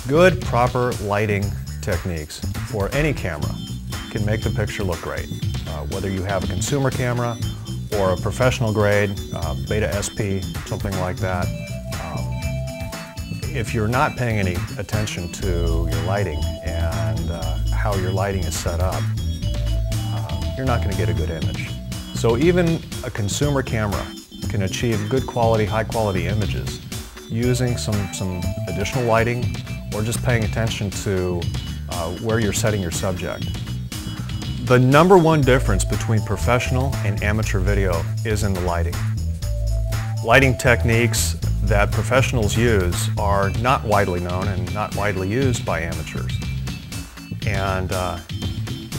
Good, proper lighting techniques for any camera can make the picture look great. Whether you have a consumer camera or a professional grade, Beta SP, something like that. If you're not paying any attention to your lighting and how your lighting is set up, you're not going to get a good image. So even a consumer camera can achieve good quality, high quality images using some additional lighting or just paying attention to where you're setting your subject. The number one difference between professional and amateur video is in the lighting. Lighting techniques that professionals use are not widely known and not widely used by amateurs. And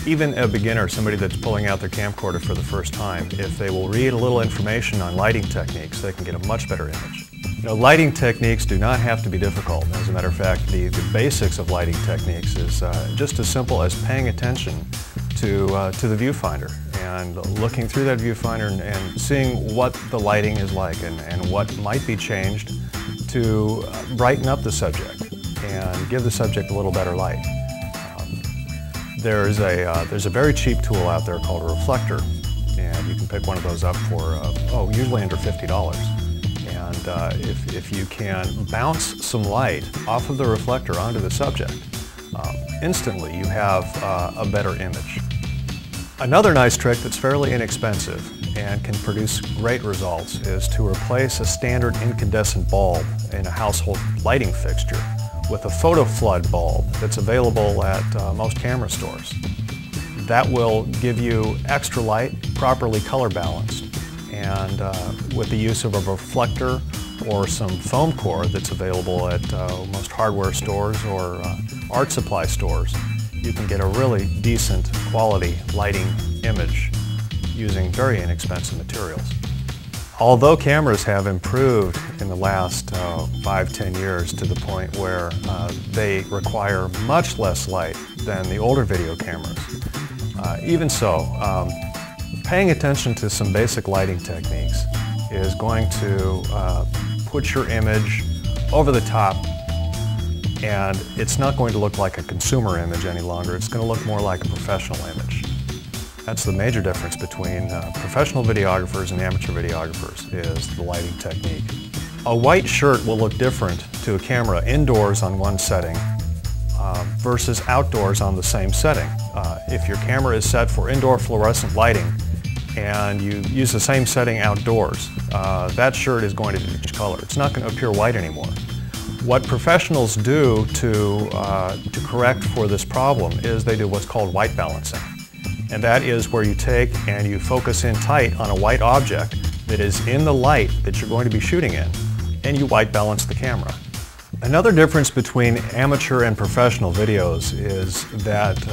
even a beginner, somebody that's pulling out their camcorder for the first time, if they will read a little information on lighting techniques, they can get a much better image. You know, lighting techniques do not have to be difficult. As a matter of fact, the basics of lighting techniques is just as simple as paying attention to the viewfinder and looking through that viewfinder and seeing what the lighting is like and what might be changed to brighten up the subject and give the subject a little better light. There's a very cheap tool out there called a reflector, and you can pick one of those up for usually under $50. And if you can bounce some light off of the reflector onto the subject, instantly you have a better image. Another nice trick that's fairly inexpensive and can produce great results is to replace a standard incandescent bulb in a household lighting fixture with a photo flood bulb that's available at most camera stores. That will give you extra light, properly color balanced, and with the use of a reflector or some foam core that's available at most hardware stores or art supply stores, you can get a really decent quality lighting image using very inexpensive materials. Although cameras have improved in the last 5–10 years to the point where they require much less light than the older video cameras, even so, paying attention to some basic lighting techniques is going to put your image over the top, and it's not going to look like a consumer image any longer. It's going to look more like a professional image. That's the major difference between professional videographers and amateur videographers, is the lighting technique. A white shirt will look different to a camera indoors on one setting versus outdoors on the same setting. If your camera is set for indoor fluorescent lighting and you use the same setting outdoors, that shirt is going to change color. It's not going to appear white anymore. What professionals do to correct for this problem is they do what's called white balancing. And that is where you take and you focus in tight on a white object that is in the light that you're going to be shooting in, and you white balance the camera. Another difference between amateur and professional videos is that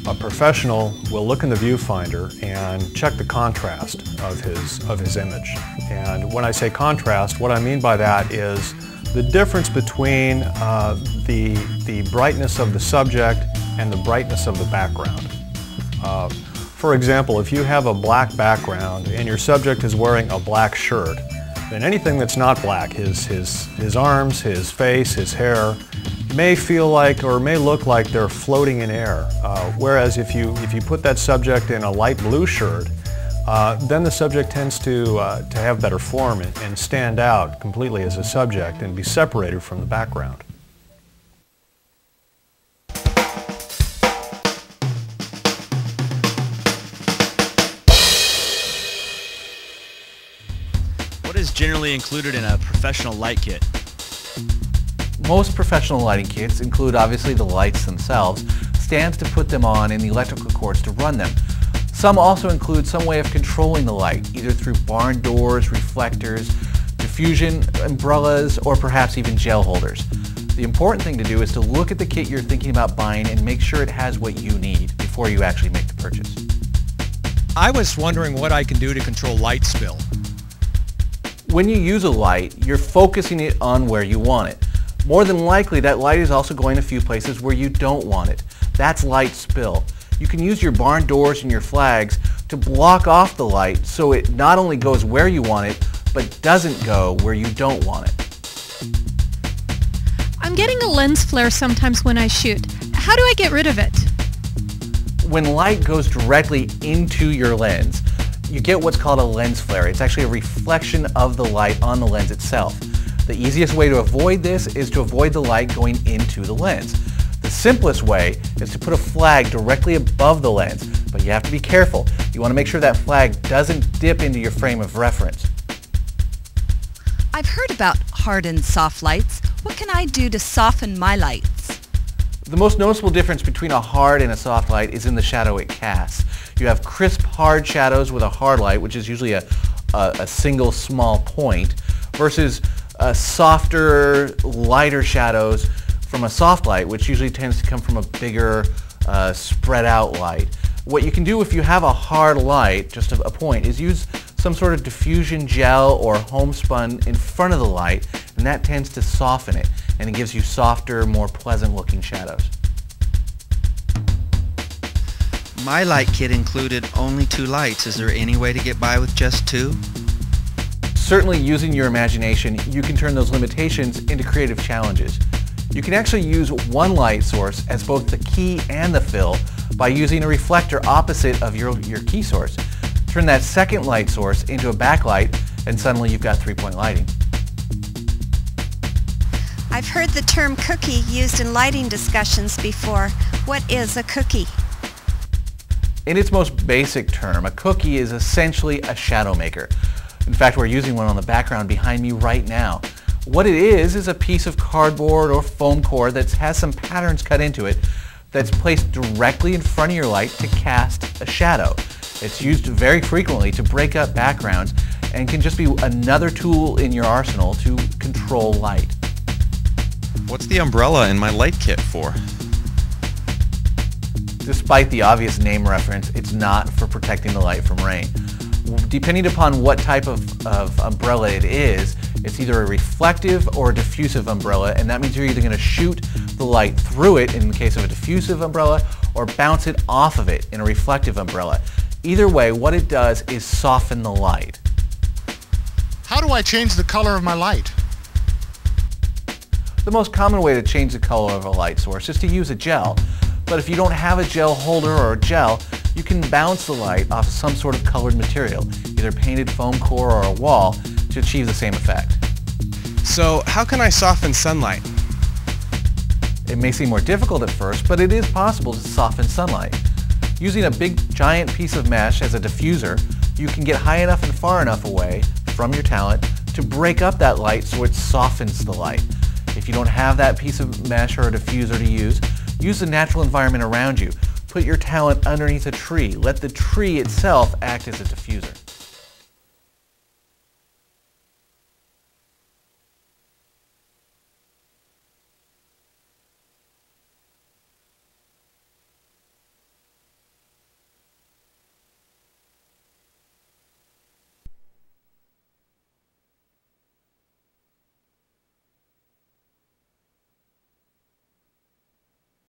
a professional will look in the viewfinder and check the contrast of his image. And when I say contrast, what I mean by that is the difference between the brightness of the subject and the brightness of the background. For example, if you have a black background and your subject is wearing a black shirt, then anything that's not black, his arms, his face, his hair, may feel like or may look like they're floating in air. Whereas if you put that subject in a light blue shirt, then the subject tends to have better form and stand out completely as a subject and be separated from the background. What is generally included in a professional light kit? Most professional lighting kits include obviously the lights themselves, stands to put them on, and the electrical cords to run them. Some also include some way of controlling the light, either through barn doors, reflectors, diffusion umbrellas, or perhaps even gel holders. The important thing to do is to look at the kit you're thinking about buying and make sure it has what you need before you actually make the purchase. I was wondering what I can do to control light spill. When you use a light, you're focusing it on where you want it. More than likely, that light is also going a few places where you don't want it. That's light spill. You can use your barn doors and your flags to block off the light so it not only goes where you want it, but doesn't go where you don't want it. I'm getting a lens flare sometimes when I shoot. How do I get rid of it? When light goes directly into your lens, you get what's called a lens flare. It's actually a reflection of the light on the lens itself. The easiest way to avoid this is to avoid the light going into the lens. The simplest way is to put a flag directly above the lens, but you have to be careful. You want to make sure that flag doesn't dip into your frame of reference. I've heard about hard and soft lights. What can I do to soften my lights? The most noticeable difference between a hard and a soft light is in the shadow it casts. You have crisp, hard shadows with a hard light, which is usually a single small point, versus softer, lighter shadows from a soft light, which usually tends to come from a bigger, spread out light. What you can do if you have a hard light, just a point, is use some sort of diffusion gel or homespun in front of the light, and that tends to soften it, and it gives you softer, more pleasant looking shadows. My light kit included only 2 lights. Is there any way to get by with just 2? Certainly, using your imagination, you can turn those limitations into creative challenges. You can actually use one light source as both the key and the fill by using a reflector opposite of your key source. Turn that second light source into a backlight, and suddenly you've got 3-point lighting. I've heard the term cookie used in lighting discussions before. What is a cookie? In its most basic term, a cookie is essentially a shadow maker. In fact, we're using one on the background behind me right now. What it is a piece of cardboard or foam core that has some patterns cut into it that's placed directly in front of your light to cast a shadow. It's used very frequently to break up backgrounds and can just be another tool in your arsenal to control light. What's the umbrella in my light kit for? Despite the obvious name reference, it's not for protecting the light from rain. Depending upon what type of umbrella it is, it's either a reflective or a diffusive umbrella, and that means you're either going to shoot the light through it in the case of a diffusive umbrella or bounce it off of it in a reflective umbrella. Either way, what it does is soften the light. How do I change the color of my light? The most common way to change the color of a light source is to use a gel. But if you don't have a gel holder or a gel, you can bounce the light off some sort of colored material, either painted foam core or a wall, to achieve the same effect. So how can I soften sunlight? It may seem more difficult at first, but it is possible to soften sunlight. Using a big giant piece of mesh as a diffuser, you can get high enough and far enough away from your talent to break up that light so it softens the light. If you don't have that piece of mesh or a diffuser to use the natural environment around you. Put your talent underneath a tree. Let the tree itself act as a diffuser.